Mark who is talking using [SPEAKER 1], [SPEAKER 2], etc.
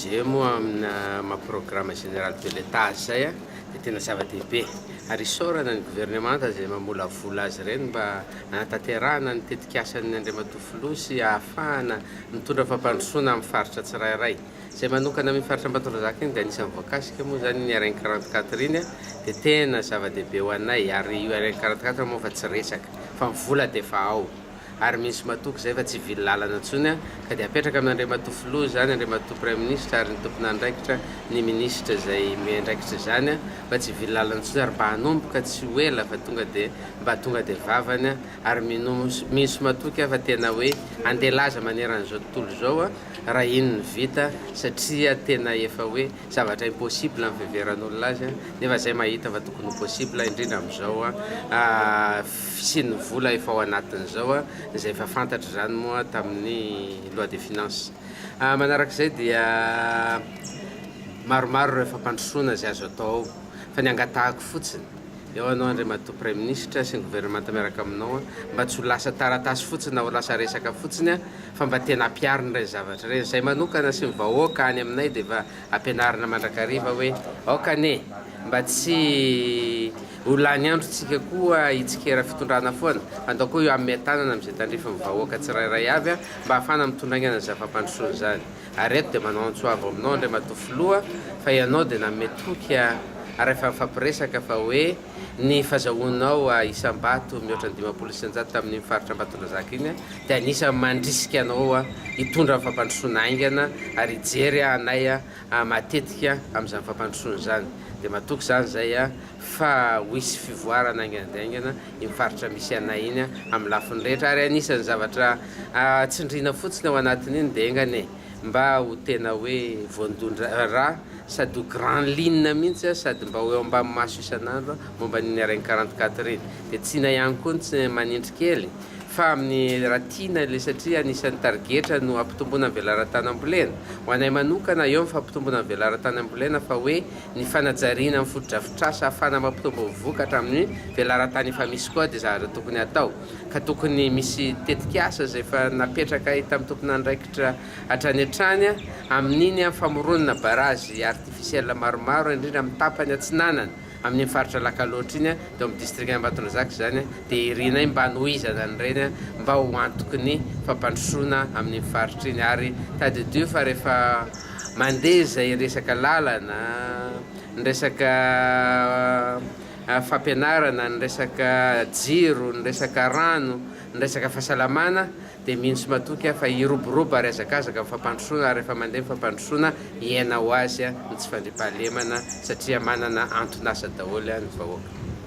[SPEAKER 1] budget moa amina maha-programme général de l'État zay a dia tena zava-dehibe ary isaorana ny gouvernemanta zay mamola vola azy ireny mba hanatanterahana ny tetik'asan'ny Andriamatoa Filoha ahafahana mitondra fampandrosoana amin'ny faritra tsirairay. Zay manokana amin'ny faritra Ambatondrazaka iny dia anisan'ny voakasika moa zany ny RN 44 iny a dia tena zava-dehibe ho anay ary io RN 44 moa fa tsy resaka fa ny vola dia efa ao. Ary misy matoky zay fa tsy vily lalana intsony a ka dia apetraka amin'Andriamatoa Filoha zany Andriamatoa Premier Ministre ary ny tompon'andraikitra ny ministre zay miandraikitra zany a fa tsy vily lalana intsony ary mba hanomboka tsy ho ela fa tonga dia mba tonga dia vavany a ary misy matoky a fa tena hoe andelaza maneran'izao tontolo zao a raha iny ny vita satria tena efa hoe zavatra impossible amin'ny fiheveran'olona azy a nefa zay mahita fa tokony possible indrindra amin'izao a sy ny vola efa ao anatin'izao a zay efa fantatra zany moa tamin'ny loi de finance. Manarak'izay dia maromaro ireo fampandrosoana zay azo atao ao fa ny angatahako fotsiny eo anao Andriamatoa Premier Ministre sy ny gouvernemanta miaraka aminao mba tsy ho lasa taratasy fotsiny na ho lasa resaka fotsiny a fa mba tena ampiarina ireny zavatra ireny. Zay manokana sy ny vahoaka any aminay dia efa ampianarina mandrakariva hoe aokane mba tsy ho lany androtsika koa hitsikera fitondrana foana andao koa io amin'ny tanana amin'izay tandrifa ny vahoaka tsirairay avy a mba hahafana mitondrangana zava-pandrosoana zany. Ary eto dia manao antsoavo aminao Andriamatoa Filoha fa ianao dia nametoky ary efa mifampiresaka fa hoe ny fahazahoanao isam-bato mihoatra ny 500 tamin'ny faritra Ambatondrazaka iny dia anisany mandrisika anao hitondra ny fampandrosoana aingana ary hijery anay matetika amin'izany fampandrosoana zany. Dia matoky zany zay fa ho hisy fivoarana aingana iny faritra misy anay iny amin'ny lafiny rehetra ary anisany zavatra tsindriana fotsiny ao anatin'iny dia engane mba ho tena hoe voandondra raha sady ho grand ligne mihitsy sady mba ho eo ambany maso isan'andro momba ny RN 44 iny dia tsina ihany koa tsy manindry kely fa amin'ny raha tiana le satria anisan'ny targetra no ampitomboana ny velaran-tany-ambolena ho anay manokana eo ny fampitomboana ny velaran-tany-ambolena fa hoe ny fanajariana amin'ny fotodrafitrasa ahafana mampitombo vokatra amin'ny velaran-tany efa misy koa dia zavatra tokony atao ka tokony misy tetik'asa zay efa napetraka tamin'ny tompon'andraikitra hatrany hatrany amin'iny famoronana barazy artifisiel maromaro indrindra amin'ny tapany atsinanana amin'ny faritra Lakaloatra iny dia amin'ny district Ambatondrazaka zany dia irinay mba hanohizana an'ireny mba ho antoky ny fampandrosoana amin'ny faritra iny ary tadidio fa rehefa mandeha zay resaka lalana ny resaka fampianarana ny resaka jiro ny resaka rano ny resaka fahasalamana dia mihitsy matoky fa hiroboroba ary hazakazaka amin'ny fampandrosoana ary rehefa mandeha ny fampandrosoana hiaina ho azy ny tsy fandriampahalemana satria manana anton'asa daholo ny vahoaka.